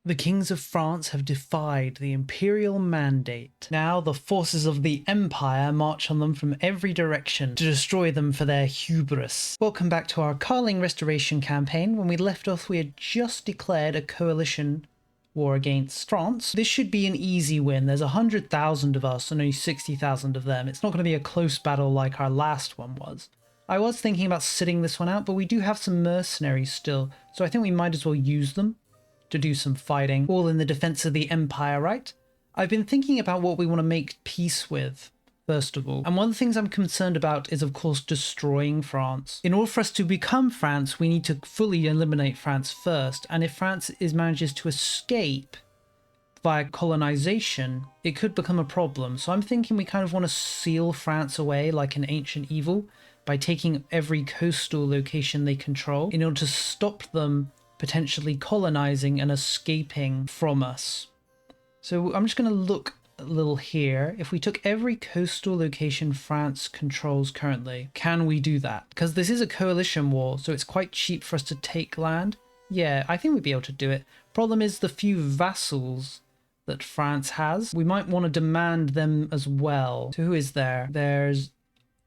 The kings of France have defied the Imperial mandate. Now the forces of the Empire march on them from every direction to destroy them for their hubris. Welcome back to our Karling restoration campaign. When we left off, we had just declared a coalition war against France. This should be an easy win. There's 100,000 of us and only 60,000 of them. It's not going to be a close battle like our last one was. I was thinking about sitting this one out, but we do have some mercenaries still, so I think we might as well use them to do some fighting, all in the defense of the Empire, right? I've been thinking about what we want to make peace with, first of all. And one of the things I'm concerned about is, of course, destroying France. In order for us to become France, we need to fully eliminate France first. And if France manages to escape via colonization, it could become a problem. So I'm thinking we kind of want to seal France away like an ancient evil by taking every coastal location they control in order to stop them potentially colonizing and escaping from us. So I'm just going to look a little here. If we took every coastal location France controls currently, can we do that? Because this is a coalition war, so it's quite cheap for us to take land. Yeah, I think we'd be able to do it. Problem is the few vassals that France has. We might want to demand them as well. So who is there? There's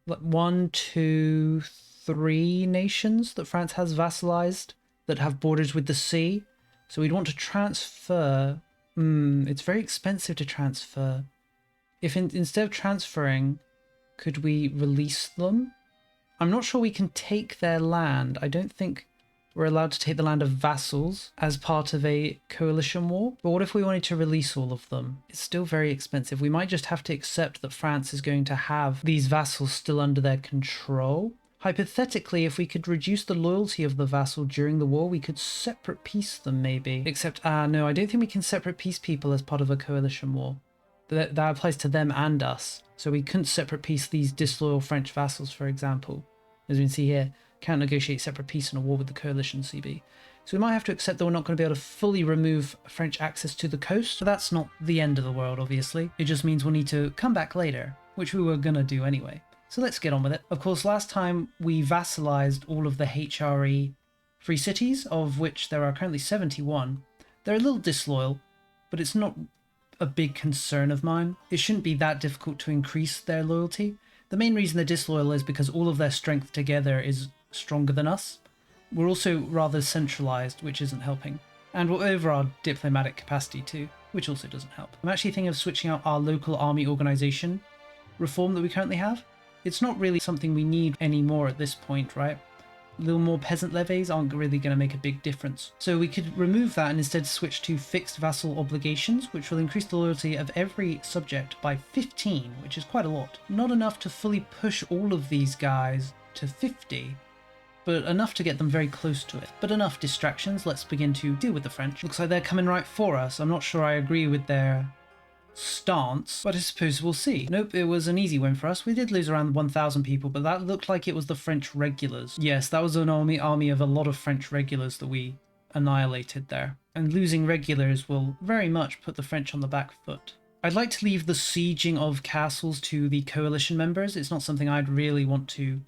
1, 2, 3 nations that France has vassalized that have borders with the sea. So we'd want to transfer. It's very expensive to transfer. If instead of transferring, could we release them? I'm not sure we can take their land. I don't think we're allowed to take the land of vassals as part of a coalition war. But what if we wanted to release all of them? It's still very expensive. We might just have to accept that France is going to have these vassals still under their control. Hypothetically, if we could reduce the loyalty of the vassal during the war, we could separate peace them maybe. Except, no, I don't think we can separate peace people as part of a coalition war. That applies to them and us. So we couldn't separate peace these disloyal French vassals, for example. As we can see here, can't negotiate separate peace in a war with the coalition CB. So we might have to accept that we're not going to be able to fully remove French access to the coast. But that's not the end of the world, obviously. It just means we'll need to come back later, which we were going to do anyway. So let's get on with it. Of course, last time we vassalized all of the HRE free cities, of which there are currently 71. They're a little disloyal, but it's not a big concern of mine. It shouldn't be that difficult to increase their loyalty. The main reason they're disloyal is because all of their strength together is stronger than us. We're also rather centralized, which isn't helping. And we're over our diplomatic capacity too, which also doesn't help. I'm actually thinking of switching out our local army organization reform that we currently have. It's not really something we need anymore at this point, right? A little more peasant levies aren't really going to make a big difference. So we could remove that and instead switch to fixed vassal obligations, which will increase the loyalty of every subject by 15, which is quite a lot. Not enough to fully push all of these guys to 50, but enough to get them very close to it. But enough distractions, let's begin to deal with the French. Looks like they're coming right for us. I'm not sure I agree with their stance, but I suppose we'll see. Nope, it was an easy win for us. We did lose around 1,000 people, but that looked like it was the French regulars. Yes, that was an army of a lot of French regulars that we annihilated there. And losing regulars will very much put the French on the back foot. I'd like to leave the sieging of castles to the coalition members. It's not something I'd really want to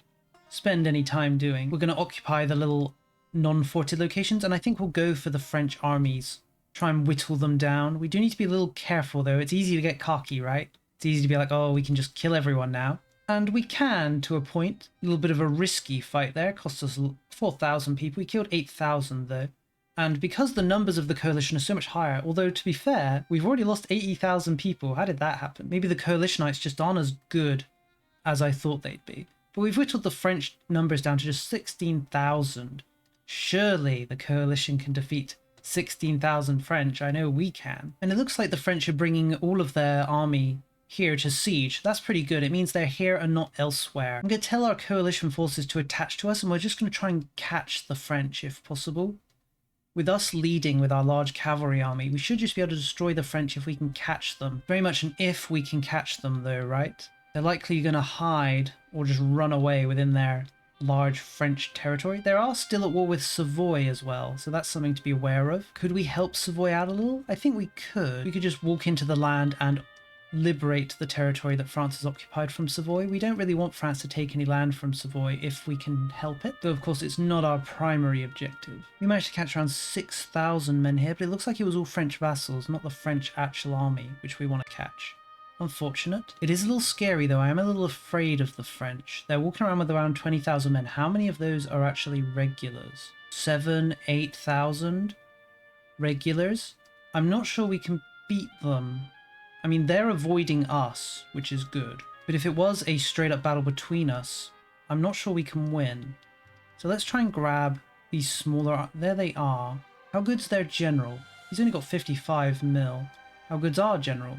spend any time doing. We're going to occupy the little non-forted locations, and I think we'll go for the French armies. Try and whittle them down. We do need to be a little careful though. It's easy to get cocky, right? It's easy to be like, oh, we can just kill everyone now. And we can, to a point. A little bit of a risky fight there. Cost us 4,000 people. We killed 8,000 though. And because the numbers of the coalition are so much higher, although to be fair, we've already lost 80,000 people. How did that happen? Maybe the coalitionites just aren't as good as I thought they'd be. But we've whittled the French numbers down to just 16,000. Surely the coalition can defeat 16,000 French. I know we can. And it looks like the French are bringing all of their army here to siege. That's pretty good. It means they're here and not elsewhere. I'm going to tell our coalition forces to attach to us, and we're just going to try and catch the French if possible. With us leading with our large cavalry army, we should just be able to destroy the French if we can catch them. Very much an if we can catch them though, right? They're likely going to hide or just run away within their large French territory. They are still at war with Savoy as well, so that's something to be aware of. Could we help Savoy out a little? I think we could. We could just walk into the land and liberate the territory that France has occupied from Savoy. We don't really want France to take any land from Savoy if we can help it, though of course it's not our primary objective. We managed to catch around 6,000 men here, but it looks like it was all French vassals, not the French actual army, which we want to catch. Unfortunate. It is a little scary though. I am a little afraid of the French. They're walking around with around 20,000 men. How many of those are actually regulars? 8,000 regulars? I'm not sure we can beat them. I mean, they're avoiding us, which is good. But if it was a straight up battle between us, I'm not sure we can win. So let's try and grab these smaller... There they are. How good's their general? He's only got 55 mil. How good's our general?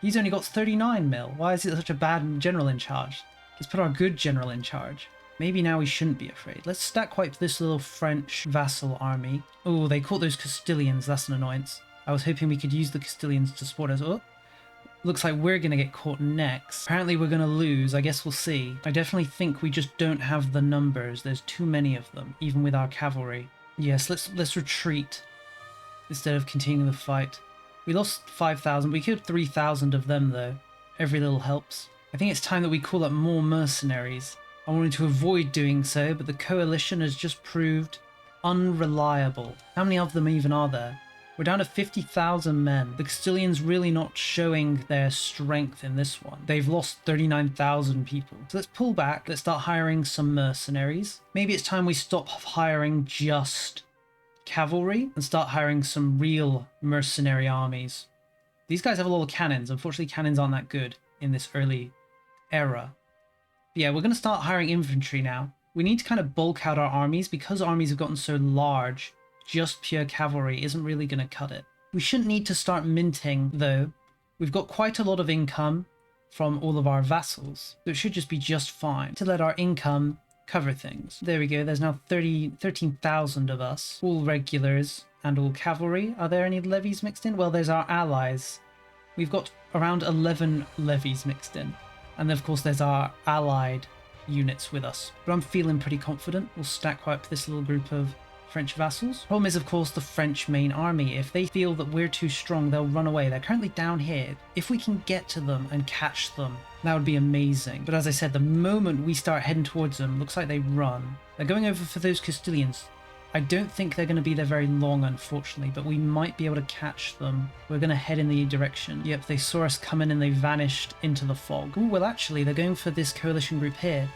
He's only got 39 mil. Why is it such a bad general in charge? Let's put our good general in charge. Maybe now we shouldn't be afraid. Let's stack wipe this little French vassal army. Oh, they caught those Castilians. That's an annoyance. I was hoping we could use the Castilians to support us. Oh, looks like we're going to get caught next. Apparently we're going to lose. I guess we'll see. I definitely think we just don't have the numbers. There's too many of them, even with our cavalry. Yes, let's retreat instead of continuing the fight. We lost 5,000. We killed 3,000 of them, though. Every little helps. I think it's time that we call up more mercenaries. I wanted to avoid doing so, but the coalition has just proved unreliable. How many of them even are there? We're down to 50,000 men. The Castilians really not showing their strength in this one. They've lost 39,000 people. So let's pull back. Let's start hiring some mercenaries. Maybe it's time we stop hiring just cavalry and start hiring some real mercenary armies. These guys have a lot of cannons. Unfortunately, cannons aren't that good in this early era. But yeah, we're going to start hiring infantry now. We need to kind of bulk out our armies because armies have gotten so large. Just pure cavalry isn't really going to cut it. We shouldn't need to start minting though. We've got quite a lot of income from all of our vassals, so it should just be just fine to let our income cover things. There we go. There's now 13,000 of us, all regulars and all cavalry. Are there any levies mixed in? Well, there's our allies. We've got around 11 levies mixed in. And then of course there's our allied units with us. But I'm feeling pretty confident. We'll stack wipe this little group of French vassals. Problem is, of course, the French main army. If they feel that we're too strong, they'll run away. They're currently down here. If we can get to them and catch them, that would be amazing. But as I said, the moment we start heading towards them, looks like they run. They're going over for those Castilians. I don't think they're going to be there very long, unfortunately, but we might be able to catch them. We're going to head in the direction. Yep, they saw us coming and they vanished into the fog. Ooh, well, actually, they're going for this coalition group here.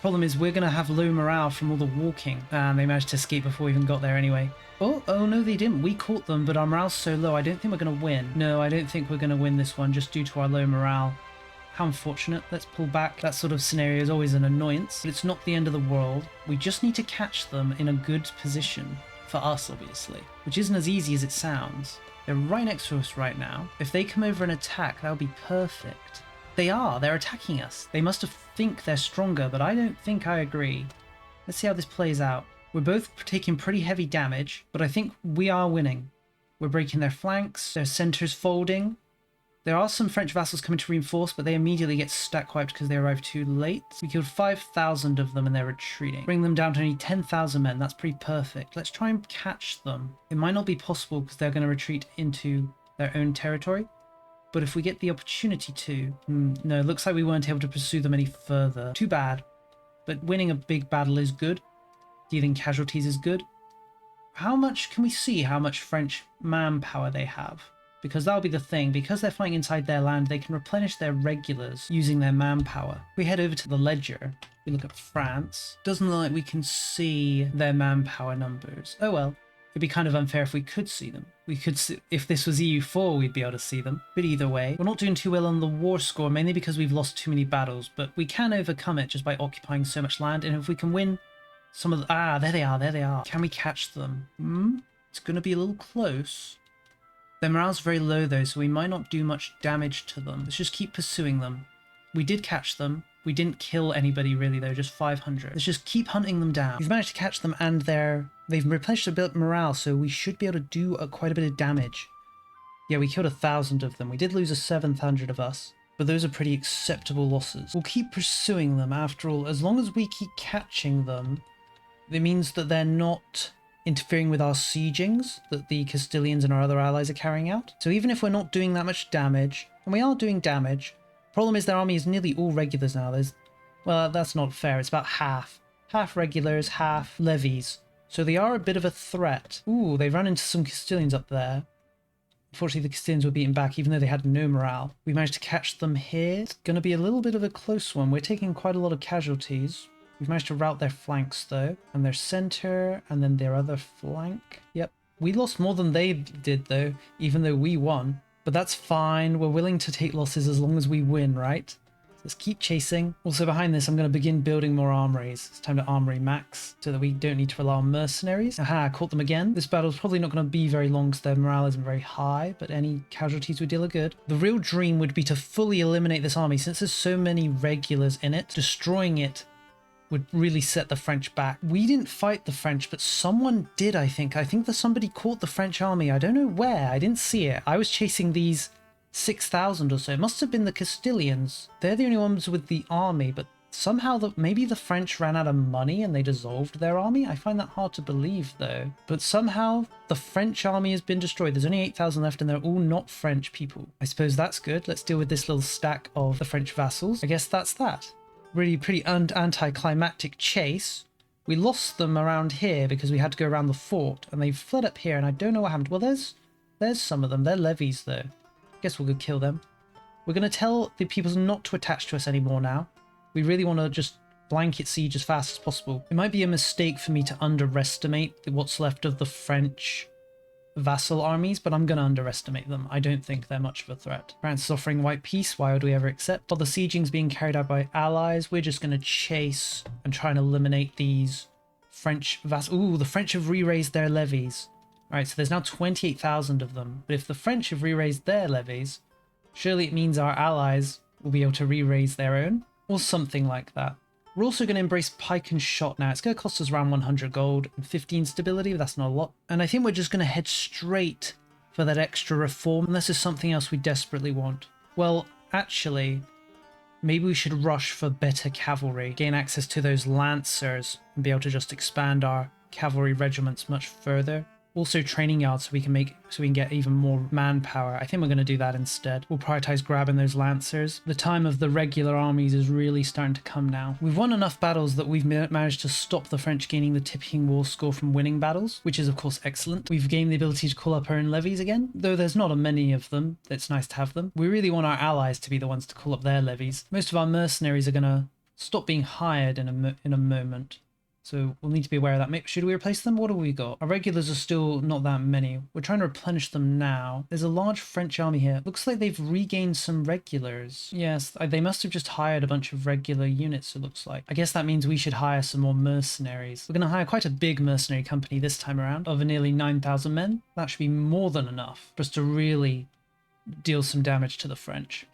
Problem is, we're going to have low morale from all the walking. And they managed to escape before we even got there anyway. Oh no, they didn't. We caught them, but our morale's so low, I don't think we're going to win. No, I don't think we're going to win this one, just due to our low morale. How unfortunate. Let's pull back. That sort of scenario is always an annoyance, but it's not the end of the world. We just need to catch them in a good position. For us, obviously. Which isn't as easy as it sounds. They're right next to us right now. If they come over and attack, that would be perfect. They are. They're attacking us. They must have think they're stronger, but I don't think I agree. Let's see how this plays out. We're both taking pretty heavy damage, but I think we are winning. We're breaking their flanks, their centers folding. There are some French vassals coming to reinforce, but they immediately get stack wiped because they arrived too late. We killed 5,000 of them and they're retreating. Bring them down to only 10,000 men. That's pretty perfect. Let's try and catch them. It might not be possible because they're going to retreat into their own territory. But if we get the opportunity to... no, it looks like we weren't able to pursue them any further. Too bad. But winning a big battle is good. Dealing casualties is good. How much can we see how much French manpower they have? Because that'll be the thing. Because they're fighting inside their land, they can replenish their regulars using their manpower. We head over to the ledger. We look at France. Doesn't look like we can see their manpower numbers. Oh well. It'd be kind of unfair if we could see them. We could see, if this was EU4, we'd be able to see them. But either way, we're not doing too well on the war score, mainly because we've lost too many battles, but we can overcome it just by occupying so much land, and if we can win some of the... there they are. Can we catch them? It's going to be a little close. Their morale's very low though, so we might not do much damage to them. Let's just keep pursuing them. We did catch them. We didn't kill anybody really though, just 500. Let's just keep hunting them down. We've managed to catch them and they've replenished a bit of morale, so we should be able to do quite a bit of damage. Yeah, we killed 1,000 of them. We did lose 700 of us, but those are pretty acceptable losses. We'll keep pursuing them after all. As long as we keep catching them, it means that they're not interfering with our siegings that the Castilians and our other allies are carrying out. So even if we're not doing that much damage, And we are doing damage. Problem is their army is nearly all regulars now. Well, that's not fair. It's about half. Half regulars, half levies. So they are a bit of a threat. Ooh, they run into some Castilians up there. Unfortunately, the Castilians were beaten back even though they had no morale. We managed to catch them here. It's going to be a little bit of a close one. We're taking quite a lot of casualties. We've managed to rout their flanks though. And their center, and then their other flank. Yep. We lost more than they did though, even though we won. But that's fine. We're willing to take losses as long as we win, right? Let's keep chasing. Also behind this, I'm going to begin building more armories. It's time to armory max so that we don't need to rely on mercenaries. Aha, I caught them again. This battle's probably not going to be very long because their morale isn't very high, but any casualties we deal are good. The real dream would be to fully eliminate this army. Since there's so many regulars in it, destroying it would really set the French back. We didn't fight the French, but someone did, I think. I think that somebody caught the French army. I don't know where. I didn't see it. I was chasing these 6,000 or so. It must have been the Castilians. They're the only ones with the army, but somehow maybe the French ran out of money and they dissolved their army. I find that hard to believe though. But somehow the French army has been destroyed. There's only 8,000 left and they're all not French people. I suppose that's good. Let's deal with this little stack of the French vassals. I guess that's that. Really pretty anticlimactic chase. We lost them around here because we had to go around the fort and they fled up here and I don't know what happened. Well, there's some of them. They're levies though. Guess we'll go kill them. We're going to tell the peoples not to attach to us anymore now. We really want to just blanket siege as fast as possible. It might be a mistake for me to underestimate what's left of the French vassal armies, but I'm going to underestimate them. I don't think they're much of a threat. France is offering white peace. Why would we ever accept? While the sieging's being carried out by allies, we're just going to chase and try and eliminate these French vassals. Ooh, the French have re-raised their levies. Alright, so there's now 28,000 of them. But if the French have re-raised their levies, surely it means our allies will be able to re-raise their own, or something like that. We're also going to embrace pike and shot now. It's going to cost us around 100 gold and 15 stability, but that's not a lot. And I think we're just going to head straight for that extra reform, unless there's something else we desperately want. Well, actually, maybe we should rush for better cavalry, gain access to those lancers, and be able to just expand our cavalry regiments much further. Also training yards so we can get even more manpower. I think we're going to do that instead. We'll prioritize grabbing those lancers. The time of the regular armies is really starting to come now. We've won enough battles that we've managed to stop the French gaining the tipping war score from winning battles, which is of course excellent. We've gained the ability to call up our own levies again, though there's not many of them. It's nice to have them. We really want our allies to be the ones to call up their levies. Most of our mercenaries are going to stop being hired in a moment. So we'll need to be aware of that. Should we replace them? What have we got? Our regulars are still not that many. We're trying to replenish them now. There's a large French army here. Looks like they've regained some regulars. Yes, they must have just hired a bunch of regular units, it looks like. I guess that means we should hire some more mercenaries. We're going to hire quite a big mercenary company this time around of nearly 9,000 men. That should be more than enough for us to really deal some damage to the French.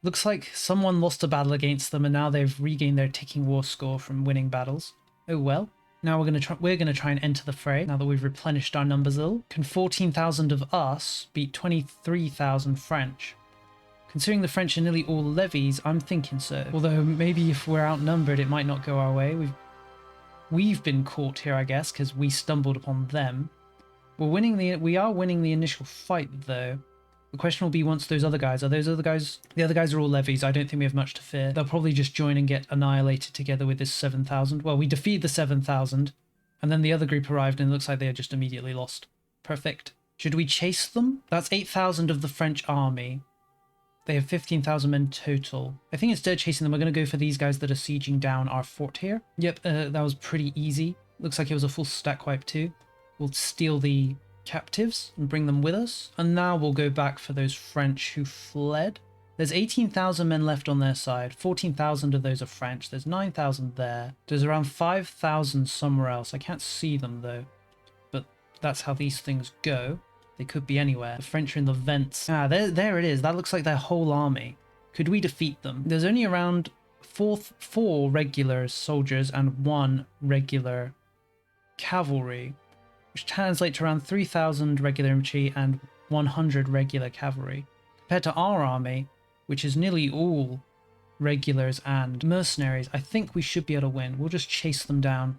Looks like someone lost a battle against them and now they've regained their ticking war score from winning battles. Oh well. Now we're gonna try and enter the fray now that we've replenished our numbers a little. Can 14,000 of us beat 23,000 French? Considering the French are nearly all levies, I'm thinking so. Although maybe if we're outnumbered, it might not go our way. We've been caught here, I guess, because we stumbled upon them. We are winning the initial fight though. The question will be once the other guys are all levies. I don't think we have much to fear. They'll probably just join and get annihilated together with this 7,000. Well, we defeat the 7,000 and then the other group arrived and it looks like they are just immediately lost. Perfect. Should we chase them? That's 8,000 of the French army. They have 15,000 men total. I think instead of chasing them, we're going to go for these guys that are sieging down our fort here. Yep, that was pretty easy. Looks like it was a full stack wipe too. We'll steal the captives and bring them with us, and now we'll go back for those French who fled. There's 18,000 men left on their side. 14,000 of those are French. There's 9,000 there. There's around 5,000 somewhere else. I can't see them though, but that's how these things go. They could be anywhere. The French are in the vents. Ah, there it is. That looks like their whole army. Could we defeat them? There's only around four regular soldiers and 1 regular cavalry, which translates to around 3,000 regular infantry and 100 regular cavalry. Compared to our army, which is nearly all regulars and mercenaries, I think we should be able to win. We'll just chase them down,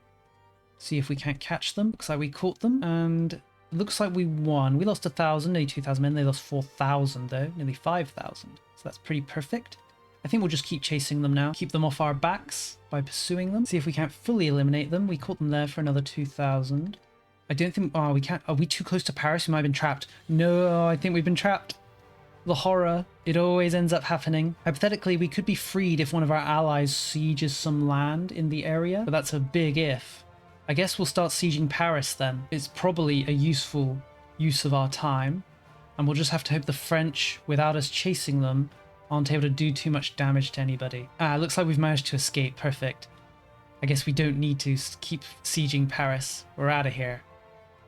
see if we can't catch them. Looks like we caught them, and It looks like we won. We lost 1,000, nearly 2,000 men. They lost 4,000 though, nearly 5,000. So that's pretty perfect. I think we'll just keep chasing them now. Keep them off our backs by pursuing them. See if we can't fully eliminate them. We caught them there for another 2,000. I don't think... Oh, we can't... Are we too close to Paris? We might have been trapped. No, I think we've been trapped. The horror. It always ends up happening. Hypothetically, we could be freed if one of our allies sieges some land in the area. But that's a big if. I guess we'll start sieging Paris then. It's probably a useful use of our time. And we'll just have to hope the French, without us chasing them, aren't able to do too much damage to anybody. Looks like we've managed to escape. Perfect. I guess we don't need to keep sieging Paris. We're out of here.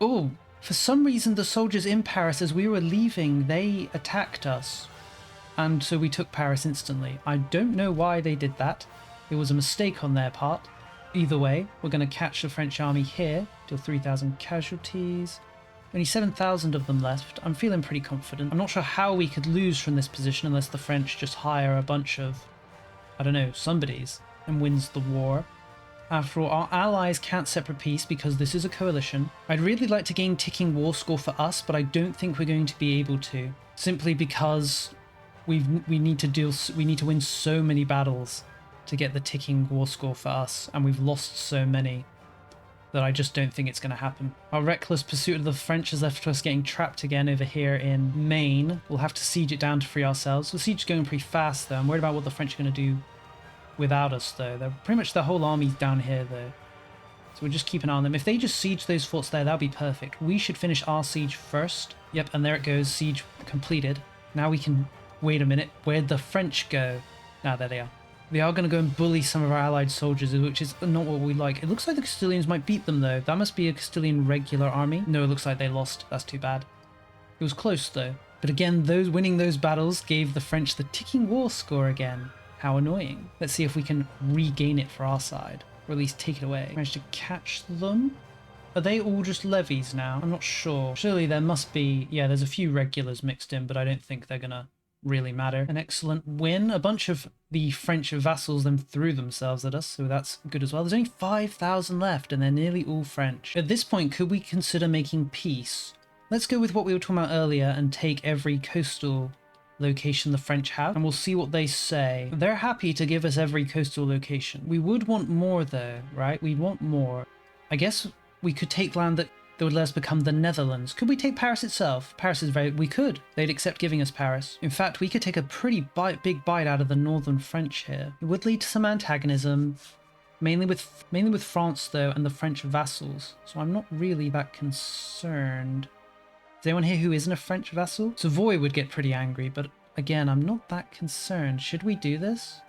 Oh, for some reason the soldiers in Paris, as we were leaving, they attacked us. And so we took Paris instantly. I don't know why they did that. It was a mistake on their part. Either way, we're going to catch the French army here. Deal 3,000 casualties. Only 7,000 of them left. I'm feeling pretty confident. I'm not sure how we could lose from this position unless the French just hire a bunch of, I don't know, somebodies and wins the war. After all, our allies can't separate peace because this is a coalition. I'd really like to gain ticking war score for us, but I don't think we're going to be able to. Simply because we need to win so many battles to get the ticking war score for us, and we've lost so many that I just don't think it's going to happen. Our reckless pursuit of the French has left us getting trapped again over here in Maine. We'll have to siege it down to free ourselves. The siege is going pretty fast though. I'm worried about what the French are going to do without us though. They're pretty much, their whole army's down here though. So we'll just keep an eye on them. If they just siege those forts there, that'll be perfect. We should finish our siege first. Yep, and there it goes. Siege completed. Now we can... Wait a minute. Where'd the French go? Ah, there they are. They are going to go and bully some of our allied soldiers, which is not what we like. It looks like the Castilians might beat them, though. That must be a Castilian regular army. No, it looks like they lost. That's too bad. It was close, though. But again, winning those battles gave the French the ticking war score again. How annoying. Let's see if we can regain it for our side, or at least take it away. Managed to catch them. Are they all just levies now? I'm not sure. Surely there must be... Yeah, there's a few regulars mixed in, but I don't think they're going to really matter. An excellent win. A bunch of the French vassals then threw themselves at us, so that's good as well. There's only 5,000 left and they're nearly all French. At this point, could we consider making peace? Let's go with what we were talking about earlier and take every coastal location the French have, and we'll see what they say. They're happy to give us every coastal location. We would want more though, right? We want more. I guess we could take land that would let us become the Netherlands. Could we take Paris itself? Paris is very... We could. They'd accept giving us Paris. In fact, we could take a pretty big bite out of the northern French here. It would lead to some antagonism, mainly with France though, and the French vassals. So I'm not really that concerned. Is anyone here who isn't a French vassal? Savoy would get pretty angry, but again, I'm not that concerned. Should we do this?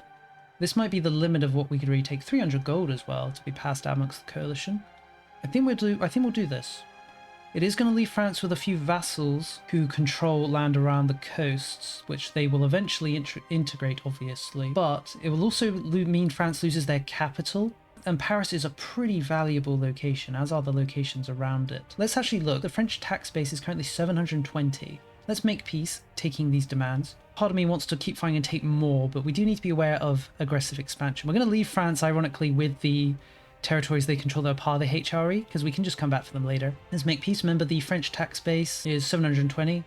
This might be the limit of what we could really take. 300 gold as well to be passed out amongst the coalition. I think we'll do this. It is going to leave France with a few vassals who control land around the coasts, which they will eventually integrate, obviously. But it will also mean France loses their capital, and Paris is a pretty valuable location, as are the locations around it. Let's actually look. The French tax base is currently 720. Let's make peace, taking these demands. Part of me wants to keep fighting and take more, but we do need to be aware of aggressive expansion. We're going to leave France, ironically, with the territories they control that are part of the HRE, because we can just come back for them later. Let's make peace. Remember, the French tax base is 720.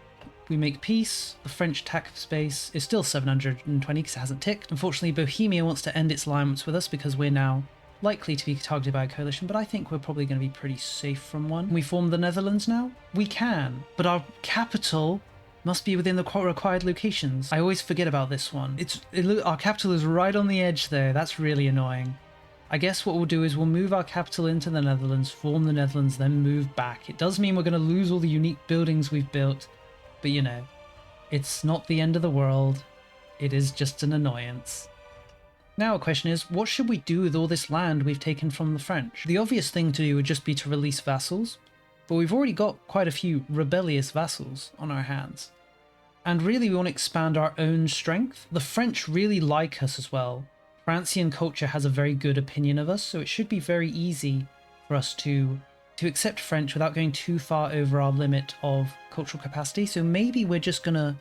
We make peace. The French tax base is still 720 because it hasn't ticked. Unfortunately, Bohemia wants to end its alliance with us because we're now likely to be targeted by a coalition, but I think we're probably going to be pretty safe from one. Can we form the Netherlands now? We can, but our capital must be within the required locations. I always forget about this one. Our capital is right on the edge though. That's really annoying. I guess what we'll do is we'll move our capital into the Netherlands, form the Netherlands, then move back. It does mean we're going to lose all the unique buildings we've built, but you know, it's not the end of the world. It is just an annoyance. Now a question is, what should we do with all this land we've taken from the French? The obvious thing to do would just be to release vassals, but we've already got quite a few rebellious vassals on our hands. And really we want to expand our own strength. The French really like us as well. Francian culture has a very good opinion of us, so it should be very easy for us to accept French without going too far over our limit of cultural capacity. So maybe we're just gonna,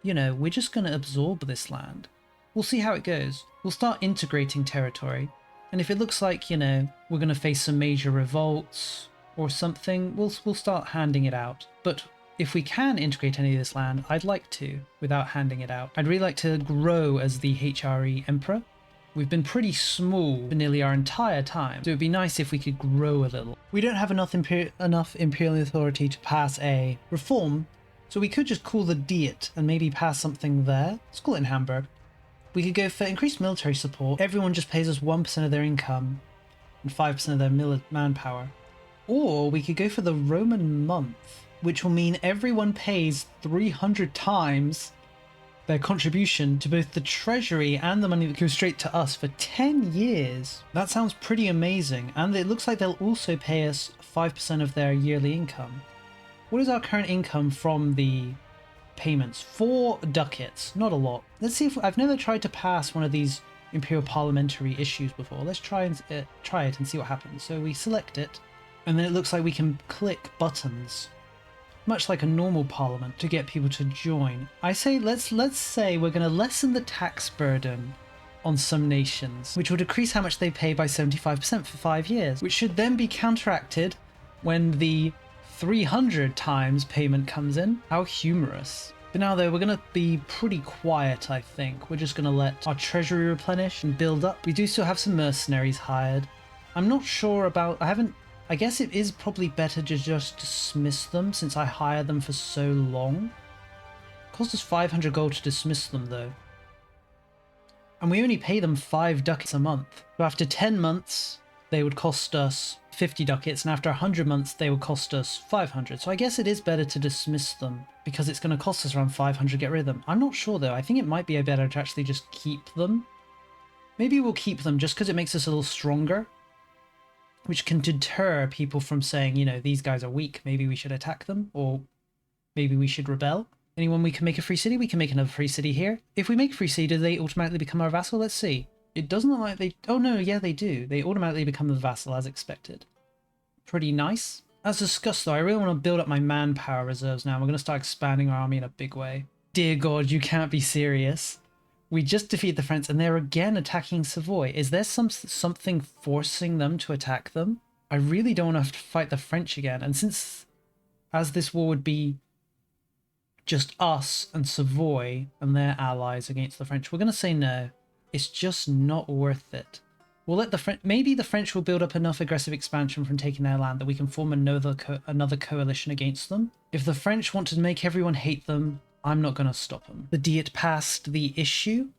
we're just gonna absorb this land. We'll see how it goes. We'll start integrating territory, and if it looks like, we're gonna face some major revolts, or something, we'll start handing it out. But if we can integrate any of this land, I'd like to, without handing it out. I'd really like to grow as the HRE Emperor. We've been pretty small for nearly our entire time, so it'd be nice if we could grow a little. We don't have enough Imperial authority to pass a reform, so we could just call the Diet and maybe pass something there. Let's call it in Hamburg. We could go for increased military support. Everyone just pays us 1% of their income and 5% of their manpower. Or we could go for the Roman month, which will mean everyone pays 300 times their contribution to both the treasury and the money that goes straight to us for 10 years. That sounds pretty amazing, and it looks like they'll also pay us 5% of their yearly income. What is our current income from the payments? 4 ducats, not a lot. Let's see if I've never tried to pass one of these imperial parliamentary issues before. Let's try it and see what happens. So we select it, and then it looks like we can click buttons, much like a normal parliament, to get people to join. I say let's say we're going to lessen the tax burden on some nations, which will decrease how much they pay by 75% for 5 years, which should then be counteracted when the 300 times payment comes in. How humorous. For now though, we're going to be pretty quiet, I think. We're just going to let our treasury replenish and build up. We do still have some mercenaries hired. I'm not sure about... I guess it is probably better to just dismiss them since I hire them for so long. It costs us 500 gold to dismiss them though. And we only pay them 5 ducats a month. So after 10 months, they would cost us 50 ducats, and after 100 months, they would cost us 500. So I guess it is better to dismiss them because it's going to cost us around 500 to get rid of them. I'm not sure though. I think it might be better to actually just keep them. Maybe we'll keep them just because it makes us a little stronger, which can deter people from saying, you know, these guys are weak, maybe we should attack them, or maybe we should rebel. Anyone we can make a free city? We can make another free city here. If we make a free city, do they automatically become our vassal? Let's see. It doesn't look like they... Oh no, yeah, they do. They automatically become the vassal as expected. Pretty nice. As discussed though, I really want to build up my manpower reserves now. We're going to start expanding our army in a big way. Dear God, you can't be serious. We just defeated the French and they're again attacking Savoy. Is there something forcing them to attack them? I really don't want to have to fight the French again. And since, as this war would be just us and Savoy and their allies against the French, we're going to say no. It's just not worth it. We'll let the French... Maybe the French will build up enough aggressive expansion from taking their land that we can form another coalition against them. If the French want to make everyone hate them, I'm not going to stop them. The Diet passed the issue.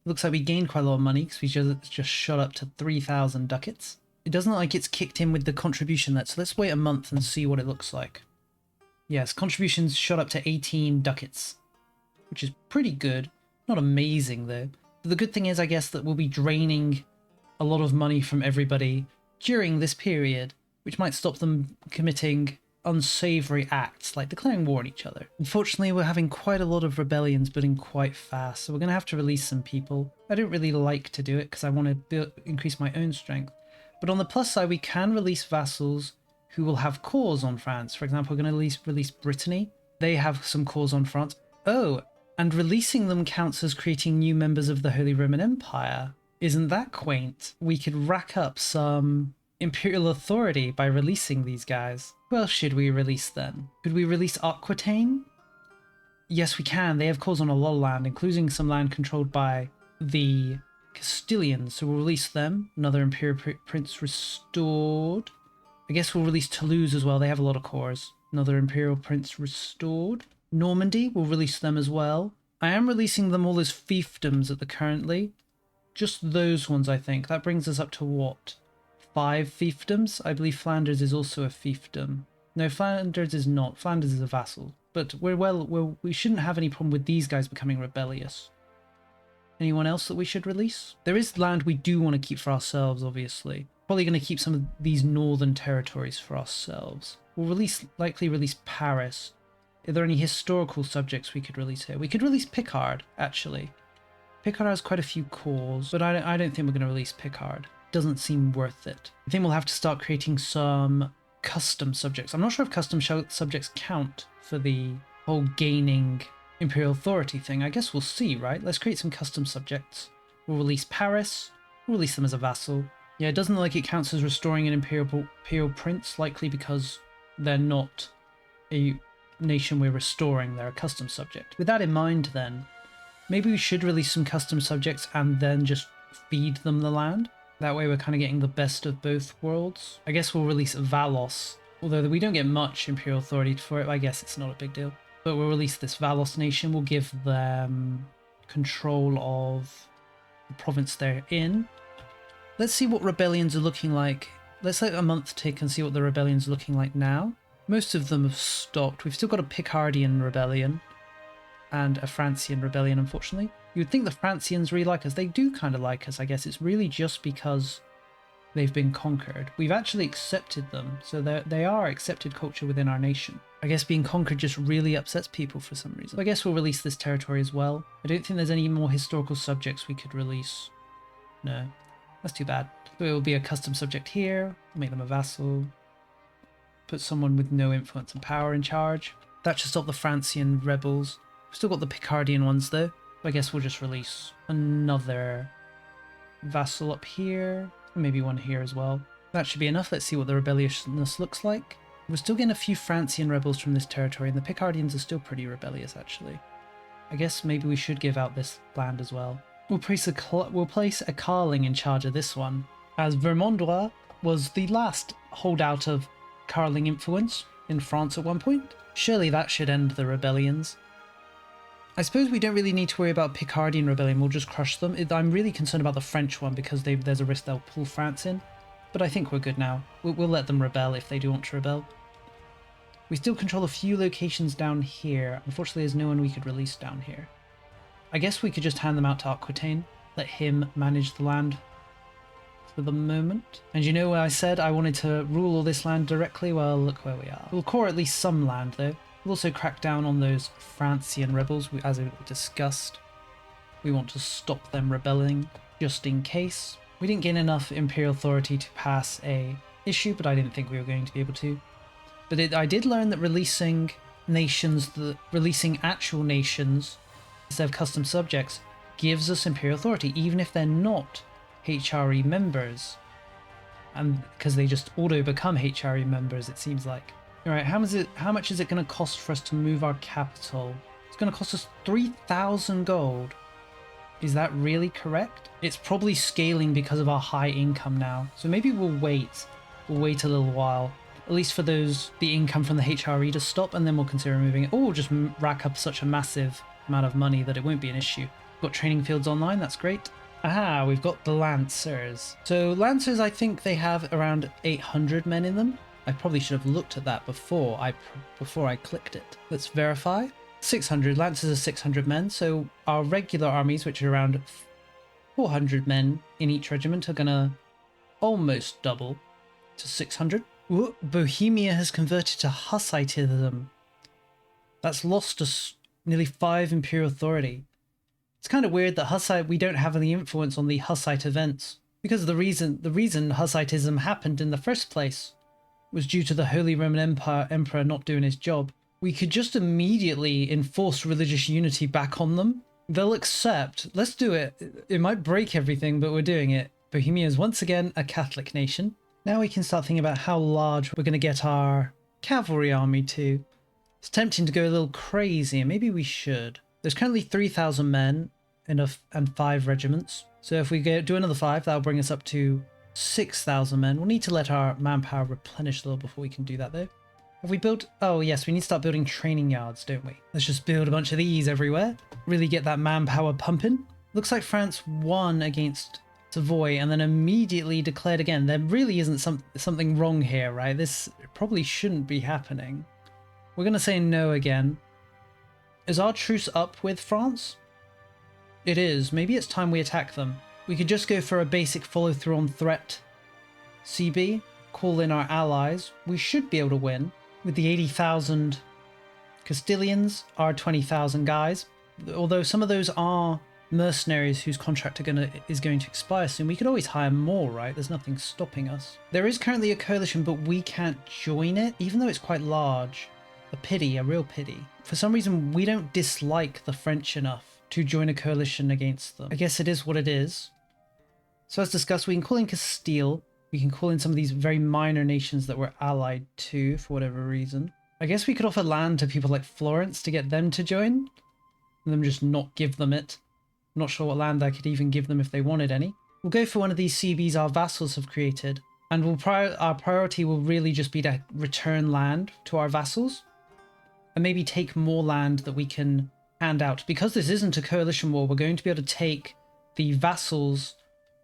Looks like we gained quite a lot of money because we just shot up to 3,000 ducats. It doesn't look like it's kicked in with the contribution there, so let's wait a month and see what it looks like. Yes, contributions shot up to 18 ducats, which is pretty good. Not amazing though. But the good thing is, I guess, that we'll be draining a lot of money from everybody during this period, which might stop them committing unsavory acts like declaring war on each other. Unfortunately, we're having quite a lot of rebellions building quite fast, so we're going to have to release some people. I don't really like to do it because I want to increase my own strength. But on the plus side, we can release vassals who will have cores on France. For example, we're going to release Brittany. They have some cores on France. Oh, and releasing them counts as creating new members of the Holy Roman Empire. Isn't that quaint? We could rack up some imperial authority by releasing these guys. Who else should we release then? Could we release Aquitaine? Yes, we can. They have cores on a lot of land, including some land controlled by the Castilians. So we'll release them. Another imperial prince restored. I guess we'll release Toulouse as well. They have a lot of cores. Another imperial prince restored. Normandy, we'll release them as well. I am releasing them all as fiefdoms at the currently. Just those ones, I think. That brings us up to what? 5 fiefdoms? I believe Flanders is also a fiefdom. No, Flanders is not. Flanders is a vassal. But we shouldn't have any problem with these guys becoming rebellious. Anyone else that we should release? There is land we do want to keep for ourselves, obviously. Probably going to keep some of these northern territories for ourselves. We'll likely release Paris. Are there any historical subjects we could release here? We could release Picard, actually. Picard has quite a few cores, but I don't think we're going to release Picard. Doesn't seem worth it. I think we'll have to start creating some custom subjects. I'm not sure if custom subjects count for the whole gaining imperial authority thing. I guess we'll see, right? Let's create some custom subjects. We'll release Paris. We'll release them as a vassal. Yeah, it doesn't look like it counts as restoring an imperial prince, likely because they're not a nation we're restoring, they're a custom subject. With that in mind then, maybe we should release some custom subjects and then just feed them the land. That way we're kind of getting the best of both worlds. I guess we'll release Valos, although we don't get much imperial authority for it. I guess it's not a big deal. But we'll release this Valos nation. We'll give them control of the province they're in. Let's see what rebellions are looking like. Let's let a month tick and see what the rebellions are looking like now. Most of them have stopped. We've still got a Picardian rebellion and a Francian rebellion, unfortunately. You would think the Francians really like us. They do kind of like us, I guess. It's really just because they've been conquered. We've actually accepted them, so they are accepted culture within our nation. I guess being conquered just really upsets people for some reason. So I guess we'll release this territory as well. I don't think there's any more historical subjects we could release. No, that's too bad. But it will be a custom subject here. Make them a vassal. Put someone with no influence and power in charge. That should stop the Francian rebels. We've still got the Picardian ones though. I guess we'll just release another vassal up here. And maybe one here as well. That should be enough. Let's see what the rebelliousness looks like. We're still getting a few Francian rebels from this territory, and the Picardians are still pretty rebellious actually. I guess maybe we should give out this land as well. We'll place a Karling in charge of this one, as Vermandois was the last holdout of Karling influence in France at one point. Surely that should end the rebellions. I suppose we don't really need to worry about Picardian rebellion, we'll just crush them. I'm really concerned about the French one because there's a risk they'll pull France in. But I think we're good now. We'll let them rebel if they do want to rebel. We still control a few locations down here. Unfortunately, there's no one we could release down here. I guess we could just hand them out to Aquitaine, let him manage the land for the moment. And you know where I said I wanted to rule all this land directly? Well, look where we are. We'll core at least some land though. We'll also crack down on those Francian rebels, as we discussed. We want to stop them rebelling, just in case. We didn't gain enough imperial authority to pass a issue, but I didn't think we were going to be able to. But I did learn that releasing actual nations instead of custom subjects gives us imperial authority, even if they're not HRE members. And because they just auto become HRE members, it seems like. Alright, how much is it going to cost for us to move our capital? It's going to cost us 3,000 gold. Is that really correct? It's probably scaling because of our high income now. So maybe we'll wait. We'll wait a little while. At least for the income from the HRE to stop, and then we'll consider moving it. Or we'll just rack up such a massive amount of money that it won't be an issue. Got training fields online, that's great. Aha, we've got the Lancers. So Lancers, I think they have around 800 men in them. I probably should have looked at that before I clicked it. Let's verify. 600. Lancers are 600 men, so our regular armies, which are around 400 men in each regiment, are gonna almost double to 600. Ooh, Bohemia has converted to Hussitism. That's lost us nearly 5 imperial authority. It's kind of weird that we don't have any influence on the Hussite events, because the reason Hussitism happened in the first place was due to the Holy Roman Emperor not doing his job. We could just immediately enforce religious unity back on them. They'll accept. Let's do it. It might break everything, but we're doing it. Bohemia is once again a Catholic nation. Now we can start thinking about how large we're going to get our cavalry army to. It's tempting to go a little crazy, and maybe we should. There's currently 3,000 men and 5 regiments. So if we do another 5, that'll bring us up to 6,000 men. We'll need to let our manpower replenish a little before we can do that though. Have we built... Oh yes, we need to start building training yards, don't we? Let's just build a bunch of these everywhere. Really get that manpower pumping. Looks like France won against Savoy and then immediately declared again. There really isn't something wrong here, right? This probably shouldn't be happening. We're going to say no again. Is our truce up with France? It is. Maybe it's time we attack them. We could just go for a basic follow-through on threat. CB, call in our allies. We should be able to win. With the 80,000 Castilians, our 20,000 guys. Although some of those are mercenaries whose contract is going to expire soon. We could always hire more, right? There's nothing stopping us. There is currently a coalition, but we can't join it, even though it's quite large. A pity, a real pity. For some reason, we don't dislike the French enough to join a coalition against them. I guess it is what it is. So as discussed, we can call in Castile. We can call in some of these very minor nations that we're allied to for whatever reason. I guess we could offer land to people like Florence to get them to join, and then just not give them it. I'm not sure what land I could even give them if they wanted any. We'll go for one of these CBs our vassals have created, and our priority will really just be to return land to our vassals, and maybe take more land that we can hand out. Because this isn't a coalition war, we're going to be able to take the vassals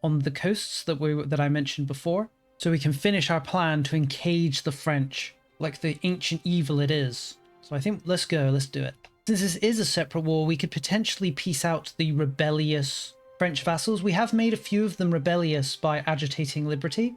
on the coasts that I mentioned before, so we can finish our plan to engage the French like the ancient evil it is. So I think let's do it. Since this is a separate war, we could potentially piece out the rebellious French vassals. We have made a few of them rebellious by agitating liberty.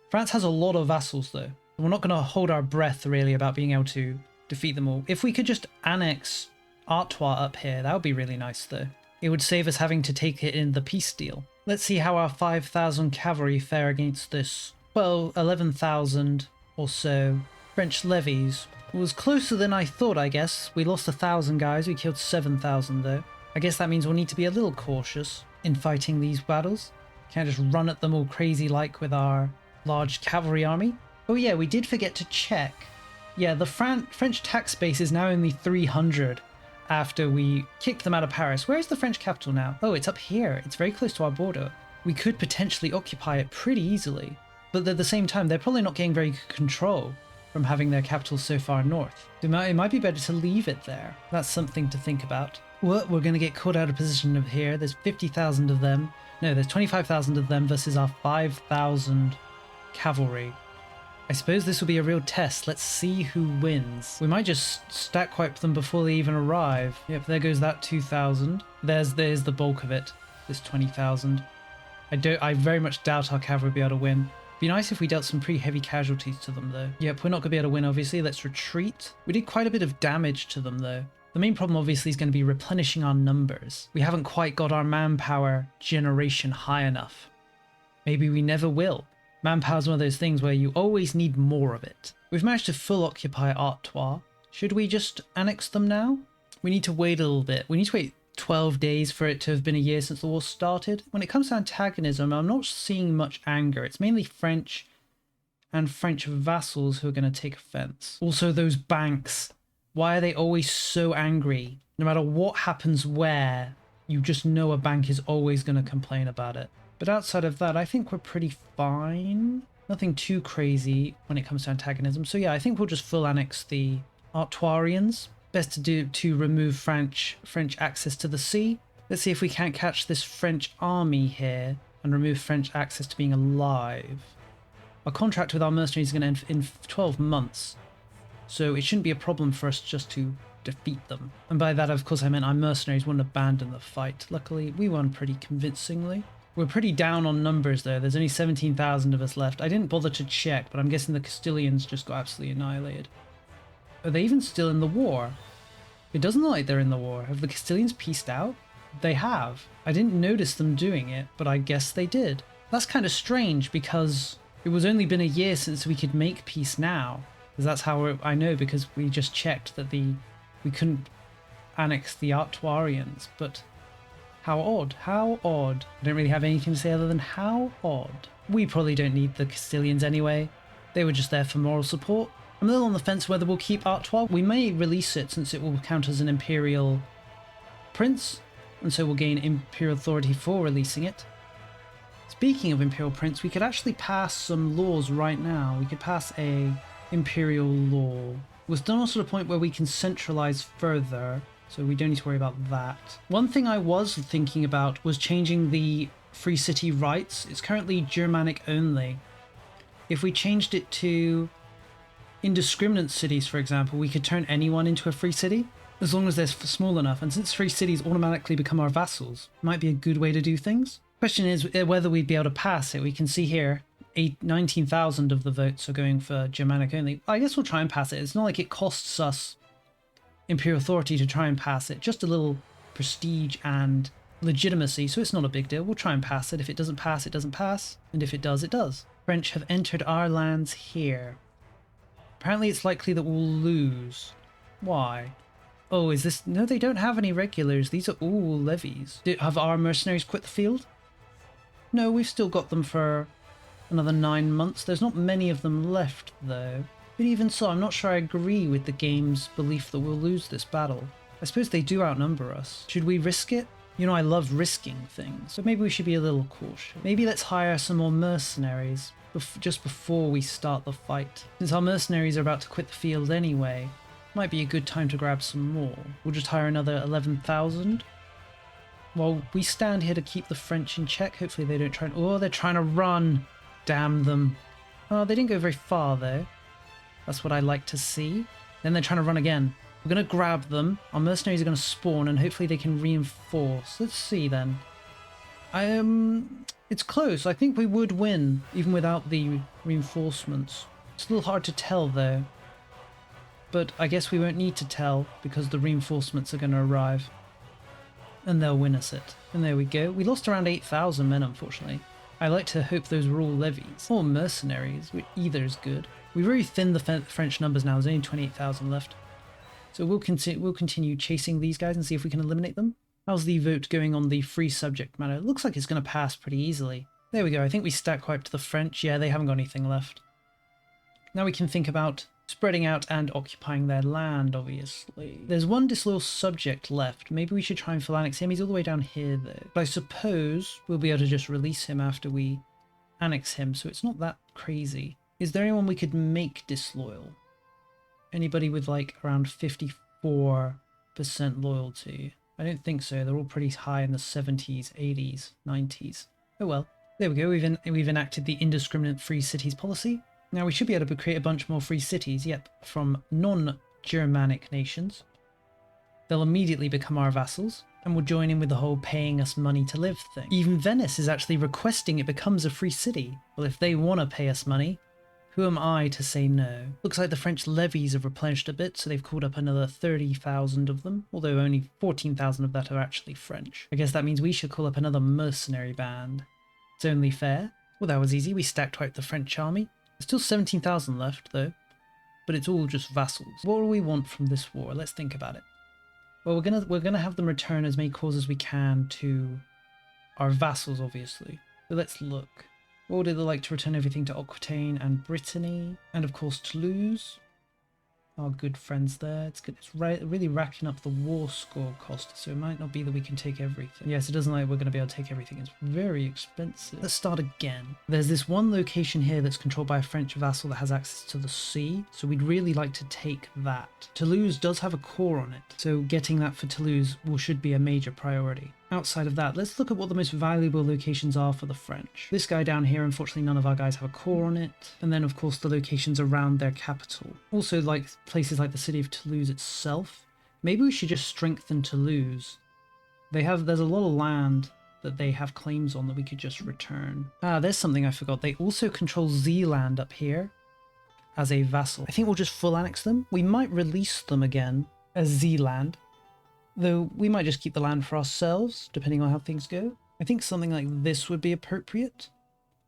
France has a lot of vassals though. We're not going to hold our breath really about being able to defeat them all. If we could just annex Artois up here, that would be really nice though. It would save us having to take it in the peace deal. Let's see how our 5,000 cavalry fare against this, well, 11,000 or so French levies. It was closer than I thought, I guess. We lost 1,000 guys, we killed 7,000 though. I guess that means we'll need to be a little cautious in fighting these battles. Can't just run at them all crazy like with our large cavalry army. Oh yeah, we did forget to check. Yeah, the French tax base is now only 300 after we kicked them out of Paris. Where is the French capital now? Oh, it's up here. It's very close to our border. We could potentially occupy it pretty easily. But at the same time, they're probably not getting very good control from having their capital so far north. It might be better to leave it there. That's something to think about. Well, we're going to get caught out of position over here. There's 50,000 of them. No, there's 25,000 of them versus our 5,000 cavalry. I suppose this will be a real test. Let's see who wins. We might just stack wipe them before they even arrive. Yep, there goes that 2,000. There's the bulk of it. This 20,000. I very much doubt our cavalry will be able to win. Be nice if we dealt some pretty heavy casualties to them though. Yep, we're not going to be able to win obviously. Let's retreat. We did quite a bit of damage to them though. The main problem obviously is going to be replenishing our numbers. We haven't quite got our manpower generation high enough. Maybe we never will. Manpower is one of those things where you always need more of it. We've managed to full occupy Artois. Should we just annex them now? We need to wait a little bit. We need to wait 12 days for it to have been a year since the war started. When it comes to antagonism, I'm not seeing much anger. It's mainly French and French vassals who are going to take offense. Also those banks. Why are they always so angry? No matter what happens where, you just know a bank is always going to complain about it. But outside of that, I think we're pretty fine. Nothing too crazy when it comes to antagonism. So yeah, I think we'll just full annex the Artoirians. Best to remove French access to the sea. Let's see if we can't catch this French army here and remove French access to being alive. Our contract with our mercenaries is going to end in 12 months. So it shouldn't be a problem for us just to defeat them. And by that, of course, I meant our mercenaries wouldn't abandon the fight. Luckily, we won pretty convincingly. We're pretty down on numbers though. There's only 17,000 of us left. I didn't bother to check, but I'm guessing the Castilians just got absolutely annihilated. Are they even still in the war? It doesn't look like they're in the war. Have the Castilians peaced out? They have. I didn't notice them doing it, but I guess they did. That's kind of strange because it was only been a year since we could make peace now. Because that's how I know, because we just checked that we couldn't annex the Artoirians, but how odd, how odd. I don't really have anything to say other than how odd. We probably don't need the Castilians anyway. They were just there for moral support. I'm a little on the fence whether we'll keep Artois. We may release it since it will count as an Imperial Prince, and so we'll gain Imperial authority for releasing it. Speaking of Imperial Prince, we could actually pass some laws right now. We could pass a Imperial law. We're still not to the point where we can centralize further, so we don't need to worry about that. One thing I was thinking about was changing the free city rights. It's currently Germanic only. If we changed it to indiscriminate cities, for example, we could turn anyone into a free city, as long as they're small enough. And since free cities automatically become our vassals, it might be a good way to do things. Question is whether we'd be able to pass it. We can see here 19,000 of the votes are going for Germanic only. I guess we'll try and pass it. It's not like it costs us Imperial authority to try and pass it, just a little prestige and legitimacy, so it's not a big deal. We'll try and pass it. If it doesn't pass, it doesn't pass, and if it does, it does. French have entered our lands here. Apparently it's likely that we'll lose. Why? Oh, is this... No, they don't have any regulars. These are all levies. Have our mercenaries quit the field? No, we've still got them for another 9 months. There's not many of them left, though. But even so, I'm not sure I agree with the game's belief that we'll lose this battle. I suppose they do outnumber us. Should we risk it? You know, I love risking things, so maybe we should be a little cautious. Maybe let's hire some more mercenaries just before we start the fight. Since our mercenaries are about to quit the field anyway, might be a good time to grab some more. We'll just hire another 11,000. While we stand here to keep the French in check. Hopefully they don't try and... Oh, they're trying to run! Damn them. Oh, they didn't go very far though. That's what I like to see. Then they're trying to run again. We're going to grab them. Our mercenaries are going to spawn and hopefully they can reinforce. Let's see then. It's close. I think we would win even without the reinforcements. It's a little hard to tell though. But I guess we won't need to tell because the reinforcements are going to arrive. And they'll win us it. And there we go. We lost around 8,000 men, unfortunately. I like to hope those were all levies. Or mercenaries, which either is good. We've really thinned the French numbers now. There's only 28,000 left. So we'll continue chasing these guys and see if we can eliminate them. How's the vote going on the free subject matter? It looks like it's going to pass pretty easily. There we go. I think we stack quite up to the French. Yeah, they haven't got anything left. Now we can think about spreading out and occupying their land, obviously. There's one disloyal subject left. Maybe we should try and full annex him. He's all the way down here, though. But I suppose we'll be able to just release him after we annex him, so it's not that crazy. Is there anyone we could make disloyal? Anybody with, like, around 54% loyalty? I don't think so. They're all pretty high in the 70s, 80s, 90s. Oh well. There we go. We've enacted the indiscriminate free cities policy. Now we should be able to create a bunch more free cities, yep, from non-Germanic nations. They'll immediately become our vassals, and will join in with the whole paying us money to live thing. Even Venice is actually requesting it becomes a free city. Well, if they want to pay us money, who am I to say no? Looks like the French levies have replenished a bit, so they've called up another 30,000 of them, although only 14,000 of that are actually French. I guess that means we should call up another mercenary band. It's only fair. Well, that was easy. We stacked out the French army. There's still 17,000 left, though, but it's all just vassals. What do we want from this war? Let's think about it. Well, we're gonna have them return as many cores as we can to our vassals, obviously. So let's look. What would they like to return everything to Aquitaine and Brittany, and of course Toulouse? Our good friends there. It's good. It's really racking up the war score cost, so it might not be that we can take everything. Yes, it doesn't like we're going to be able to take everything. It's very expensive. Let's start again. There's this one location here that's controlled by a French vassal that has access to the sea, so we'd really like to take that. Toulouse does have a core on it, so getting that for Toulouse should be a major priority. Outside of that, let's look at what the most valuable locations are for the French. This guy down here, unfortunately none of our guys have a core on it. And then of course the locations around their capital. Also like places like the city of Toulouse itself. Maybe we should just strengthen Toulouse. There's a lot of land that they have claims on that we could just return. Ah, there's something I forgot. They also control Zeeland up here as a vassal. I think we'll just full annex them. We might release them again as Zeeland. Though we might just keep the land for ourselves, depending on how things go. I think something like this would be appropriate.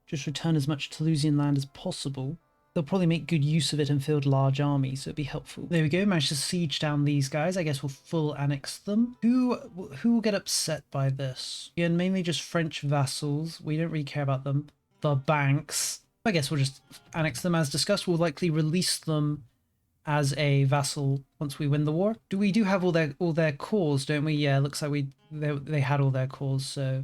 Just return as much Toulousian land as possible. They'll probably make good use of it and field large armies, so it'd be helpful. There we go, managed to siege down these guys. I guess we'll full annex them. Who will get upset by this? Again, mainly just French vassals. We don't really care about them. The banks. I guess we'll just annex them as discussed. We'll likely release them as a vassal once we win the war. We do have all their cores, don't we? Yeah, looks like they had all their cores, so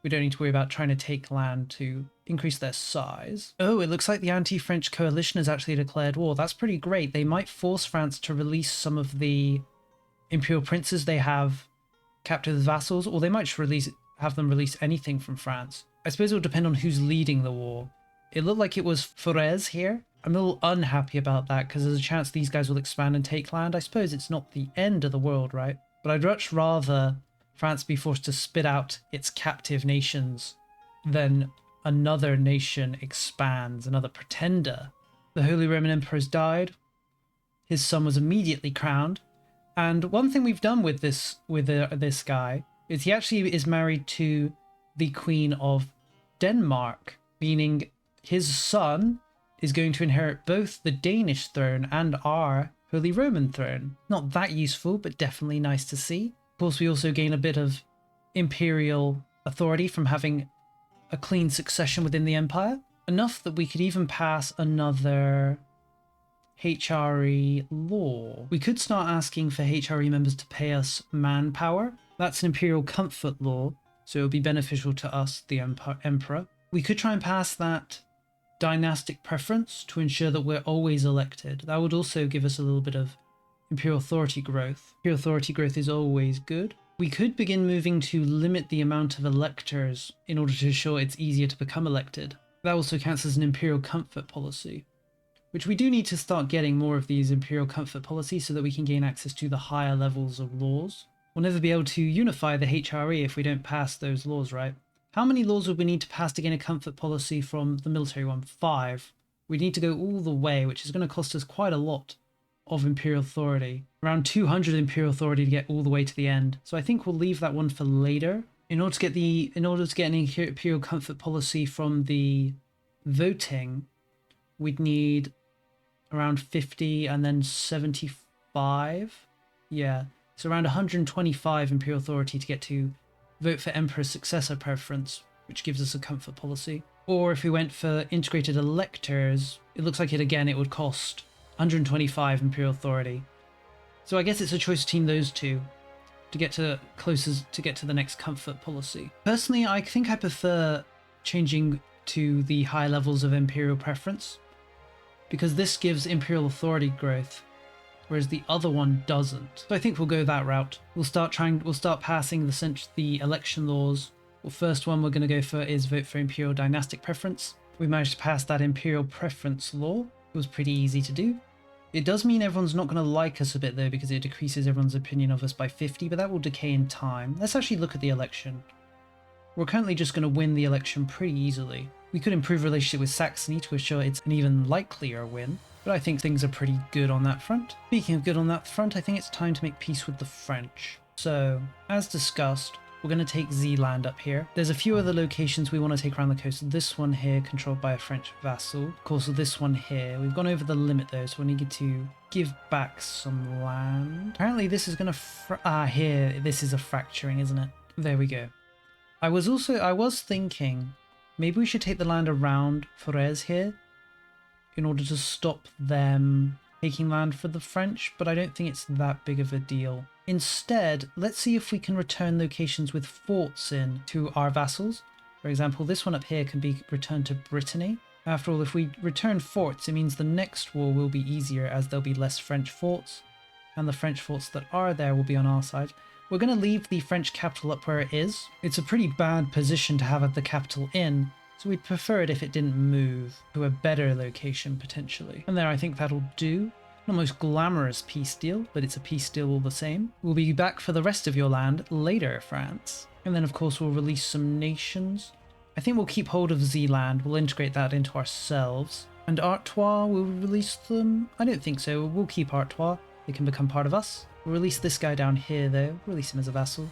we don't need to worry about trying to take land to increase their size. Oh, it looks like the anti-French coalition has actually declared war. That's pretty great. They might force France to release some of the imperial princes they have captive as vassals, or they might just have them release anything from France. I suppose it will depend on who's leading the war. It looked like it was Forez here. I'm a little unhappy about that because there's a chance these guys will expand and take land. I suppose it's not the end of the world, right? But I'd much rather France be forced to spit out its captive nations than another nation expands, another pretender. The Holy Roman Emperor has died. His son was immediately crowned. And one thing we've done with this guy is he actually is married to the Queen of Denmark, meaning his son is going to inherit both the Danish throne and our Holy Roman throne. Not that useful, but definitely nice to see. Of course, we also gain a bit of imperial authority from having a clean succession within the empire. Enough that we could even pass another HRE law. We could start asking for HRE members to pay us manpower. That's an imperial comfort law, so it would be beneficial to us, the emperor. We could try and pass that dynastic preference to ensure that we're always elected. That would also give us a little bit of imperial authority growth. Imperial authority growth is always good. We could begin moving to limit the amount of electors in order to ensure it's easier to become elected. That also counts as an imperial comfort policy, which we do need to start getting more of these imperial comfort policies so that we can gain access to the higher levels of laws. We'll never be able to unify the HRE if we don't pass those laws, right? How many laws would we need to pass to gain a comfort policy from the military one? 5. We need to go all the way, which is going to cost us quite a lot of imperial authority. Around 200 imperial authority to get all the way to the end. So I think we'll leave that one for later. In order to get an imperial comfort policy from the voting, we'd need around 50 and then 75. Yeah, so around 125 imperial authority to get to vote for emperor's successor preference, which gives us a comfort policy. Or if we went for integrated electors, it looks like it would cost 125 imperial authority. So I guess it's a choice between those two to get to the next comfort policy. Personally, I think I prefer changing to the high levels of imperial preference, because this gives imperial authority growth, whereas the other one doesn't. So I think we'll go that route. We'll start passing the election laws. Well, first one we're going to go for is vote for imperial dynastic preference. We managed to pass that imperial preference law. It was pretty easy to do. It does mean everyone's not going to like us a bit though, because it decreases everyone's opinion of us by 50, but that will decay in time. Let's actually look at the election. We're currently just going to win the election pretty easily. We could improve relationship with Saxony to assure it's an even likelier win, but I think things are pretty good on that front. Speaking of good on that front, I think it's time to make peace with the French. So, as discussed, we're going to take Zeeland up here. There's a few other locations we want to take around the coast. This one here, controlled by a French vassal. Of course, this one here. We've gone over the limit though, so we need to give back some land. Apparently this is going to... here, this is a fracturing, isn't it? There we go. I was thinking, maybe we should take the land around Forez here in order to stop them taking land for the French, but I don't think it's that big of a deal. Instead, let's see if we can return locations with forts in to our vassals. For example, this one up here can be returned to Brittany. After all, if we return forts, it means the next war will be easier as there'll be less French forts, and the French forts that are there will be on our side. We're going to leave the French capital up where it is. It's a pretty bad position to have at the capital in, so we'd prefer it if it didn't move to a better location potentially. And there, I think that'll do. Not the most glamorous peace deal, but it's a peace deal all the same. We'll be back for the rest of your land later, France. And then of course we'll release some nations. I think we'll keep hold of Zeeland, we'll integrate that into ourselves. And Artois, will we release them? I don't think so, we'll keep Artois. They can become part of us. We'll release this guy down here though, release him as a vassal.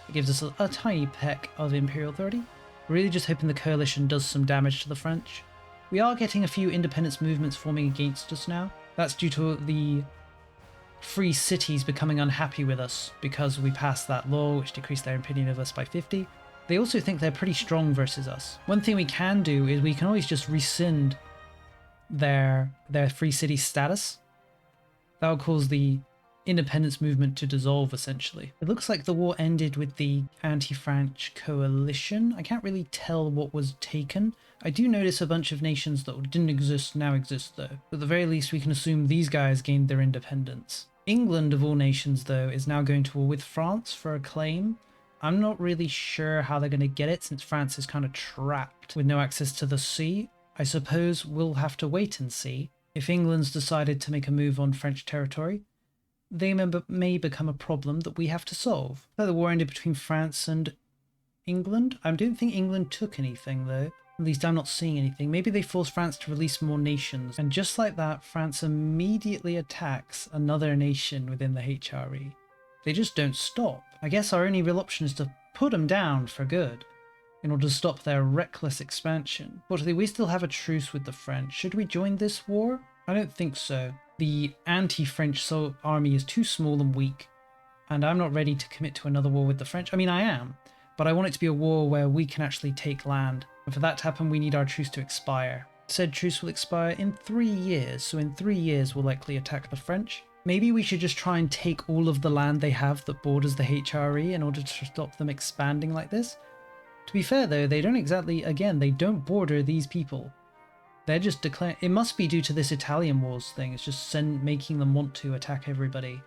It gives us a tiny peck of imperial authority. We're really just hoping the coalition does some damage to the French. We are getting a few independence movements forming against us now. That's due to the free cities becoming unhappy with us because we passed that law which decreased their opinion of us by 50. They also think they're pretty strong versus us. One thing we can do is we can always just rescind their free city status. That will cause the independence movement to dissolve essentially. It looks like the war ended with the anti-French coalition. I can't really tell what was taken. I do notice a bunch of nations that didn't exist now exist though. At the very least we can assume these guys gained their independence. England of all nations though is now going to war with France for a claim. I'm not really sure how they're going to get it since France is kind of trapped with no access to the sea. I suppose we'll have to wait and see. If England's decided to make a move on French territory, they may become a problem that we have to solve. So the war ended between France and England. I don't think England took anything though. At least I'm not seeing anything. Maybe they forced France to release more nations. And just like that, France immediately attacks another nation within the HRE. They just don't stop. I guess our only real option is to put them down for good in order to stop their reckless expansion. Fortunately, we still have a truce with the French. Should we join this war? I don't think so. The anti-French army is too small and weak, and I'm not ready to commit to another war with the French. I mean, I am, But I want it to be a war where we can actually take land. And for that to happen, we need our truce to expire. Said truce will expire in 3 years, so in 3 years we'll likely attack the French. Maybe we should just try and take all of the land they have that borders the HRE in order to stop them expanding like this. To be fair though, they don't exactly, again, they don't border these people. They're just declaring, it must be due to this Italian wars thing, it's just making them want to attack everybody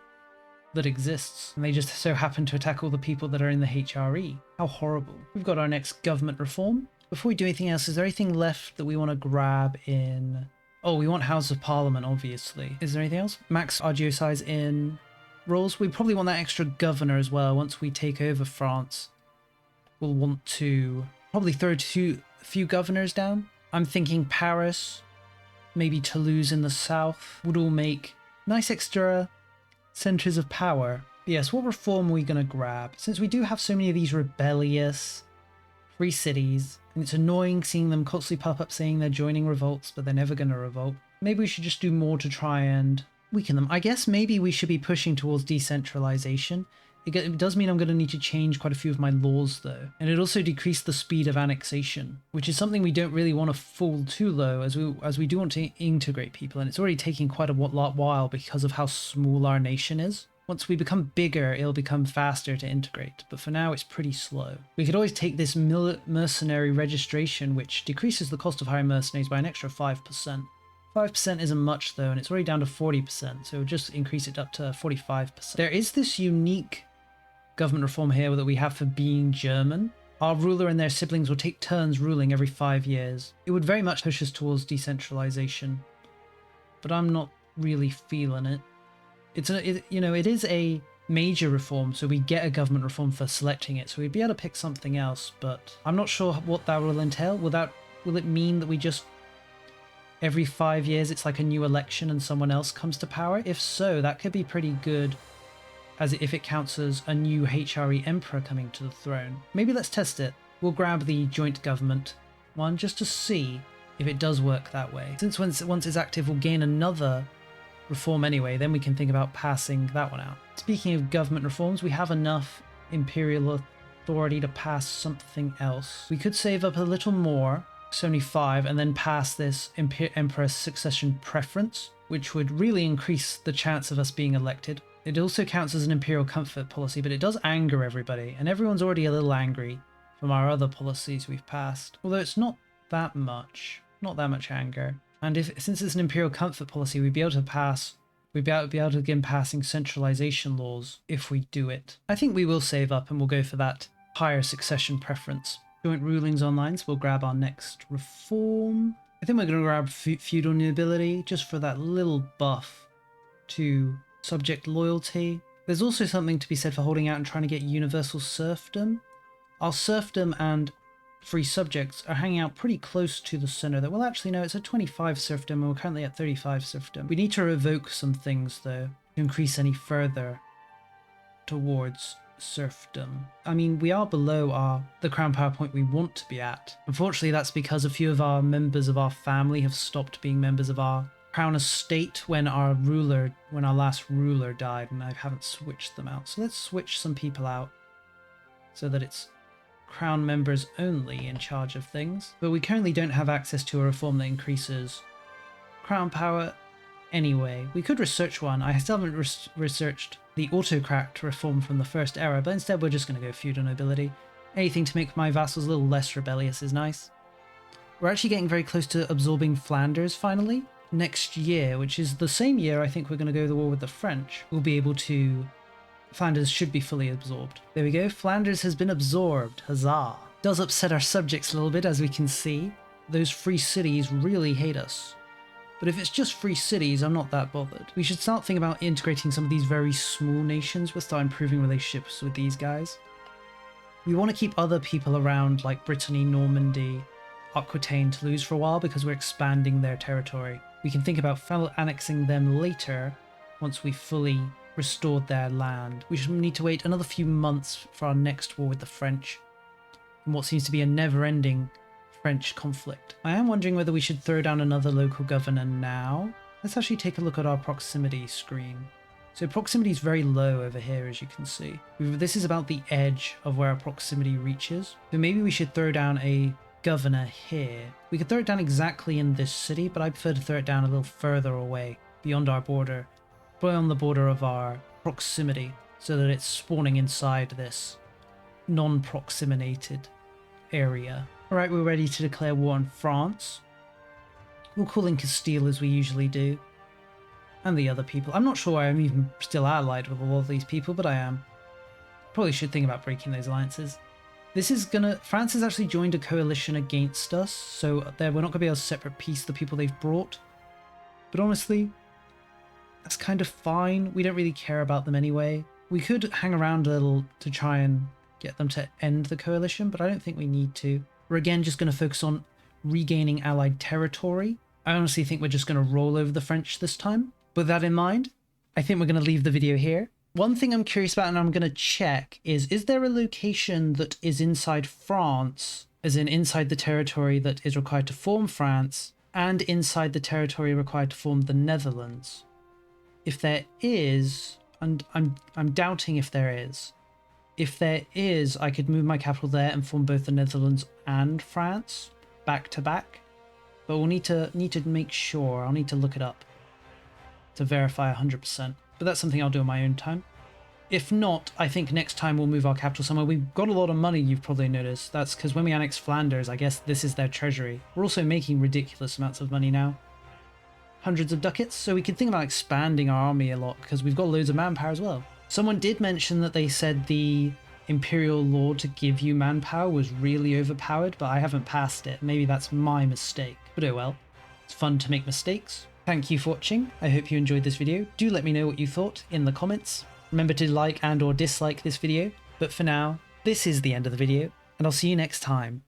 that exists. And they just so happen to attack all the people that are in the HRE. How horrible. We've got our next government reform. Before we do anything else, is there anything left that we want to grab in? Oh, we want House of Parliament, obviously. Is there anything else? Max RGO size in roles. We probably want that extra governor as well. Once we take over France, we'll want to probably throw a few governors down. I'm thinking Paris, maybe Toulouse in the south would all make nice extra centres of power. But yes, what reform are we going to grab? Since we do have so many of these rebellious free cities, and it's annoying seeing them constantly pop up saying they're joining revolts, but they're never going to revolt. Maybe we should just do more to try and weaken them. I guess maybe we should be pushing towards decentralization. It does mean I'm going to need to change quite a few of my laws though. And it also decreased the speed of annexation, which is something we don't really want to fall too low as we do want to integrate people. And it's already taking quite a while because of how small our nation is. Once we become bigger, it'll become faster to integrate, but for now it's pretty slow. We could always take this mercenary registration, which decreases the cost of hiring mercenaries by an extra 5%. 5% isn't much though, and it's already down to 40%, so just increase it up to 45%. There is this unique government reform here that we have for being German. Our ruler and their siblings will take turns ruling every 5 years. It would very much push us towards decentralization, but I'm not really feeling it. It is a major reform, so we get a government reform for selecting it, so we'd be able to pick something else, but I'm not sure what that will entail. Will it mean that we just every 5 years it's like a new election and someone else comes to power? If so, that could be pretty good, as if it counts as a new HRE emperor coming to the throne. Maybe let's test it. We'll grab the joint government one just to see if it does work that way. Since once it's active, we'll gain another reform anyway, then we can think about passing that one out. Speaking of government reforms, we have enough imperial authority to pass something else. We could save up a little more, 75, and then pass this emperor succession preference, which would really increase the chance of us being elected. It also counts as an imperial comfort policy, but it does anger everybody, and everyone's already a little angry from our other policies we've passed. Although it's not that much anger. And since it's an imperial comfort policy, we'd be able to begin passing centralization laws if we do it. I think we will save up and we'll go for that higher succession preference. Joint rulings online, so we'll grab our next reform. I think we're going to grab feudal nobility just for that little buff to subject loyalty. There's also something to be said for holding out and trying to get universal serfdom. Our serfdom and free subjects are hanging out pretty close to the center. That well, actually no, it's at 25 serfdom and we're currently at 35 serfdom. We need to revoke some things though to increase any further towards serfdom. I mean, we are below the crown power point we want to be at. Unfortunately, that's because a few of our members of our family have stopped being members of our crown estate when our last ruler died, and I haven't switched them out. So let's switch some people out so that it's crown members only in charge of things. But we currently don't have access to a reform that increases crown power anyway. We could research one. I still haven't researched the autocrat reform from the first era, but instead we're just going to go feudal nobility. Anything to make my vassals a little less rebellious is nice. We're actually getting very close to absorbing Flanders finally. Next year, which is the same year I think we're going to go to war with the French, we'll be able to... Flanders should be fully absorbed. There we go, Flanders has been absorbed, huzzah. Does upset our subjects a little bit, as we can see. Those free cities really hate us. But if it's just free cities, I'm not that bothered. We should start thinking about integrating some of these very small nations. We'll start improving relationships with these guys. We want to keep other people around like Brittany, Normandy, Aquitaine, Toulouse for a while because we're expanding their territory. We can think about annexing them later once we fully restored their land. We should need to wait another few months for our next war with the French in what seems to be a never-ending French conflict. I am wondering whether we should throw down another local governor now. Let's actually take a look at our proximity screen. So proximity is very low over here, as you can see. This is about the edge of where our proximity reaches. So maybe we should throw down a governor here. We could throw it down exactly in this city, but I prefer to throw it down a little further away, beyond our border, probably on the border of our proximity, so that it's spawning inside this non-proximated area. Alright, we're ready to declare war on France. We'll call in Castile as we usually do. And the other people. I'm not sure why I'm even still allied with a lot of these people, but I am. Probably should think about breaking those alliances. France has actually joined a coalition against us, so we're not going to be able to separate peace the people they've brought. But honestly, that's kind of fine. We don't really care about them anyway. We could hang around a little to try and get them to end the coalition, but I don't think we need to. We're again just going to focus on regaining allied territory. I honestly think we're just going to roll over the French this time. With that in mind, I think we're going to leave the video here. One thing I'm curious about and I'm going to check is there a location that is inside France, as in inside the territory that is required to form France, and inside the territory required to form the Netherlands? If there is, and I'm doubting if there is. If there is, I could move my capital there and form both the Netherlands and France back to back. But we'll need to make sure. I'll need to look it up to verify 100%. But that's something I'll do on my own time. If not, I think next time we'll move our capital somewhere. We've got a lot of money, you've probably noticed. That's because when we annex Flanders, I guess this is their treasury. We're also making ridiculous amounts of money now. Hundreds of ducats, so we could think about expanding our army a lot because we've got loads of manpower as well. Someone did mention that they said the Imperial law to give you manpower was really overpowered, but I haven't passed it. Maybe that's my mistake. But oh well, it's fun to make mistakes. Thank you for watching. I hope you enjoyed this video. Do let me know what you thought in the comments. Remember to like and or dislike this video. But for now, this is the end of the video, and I'll see you next time.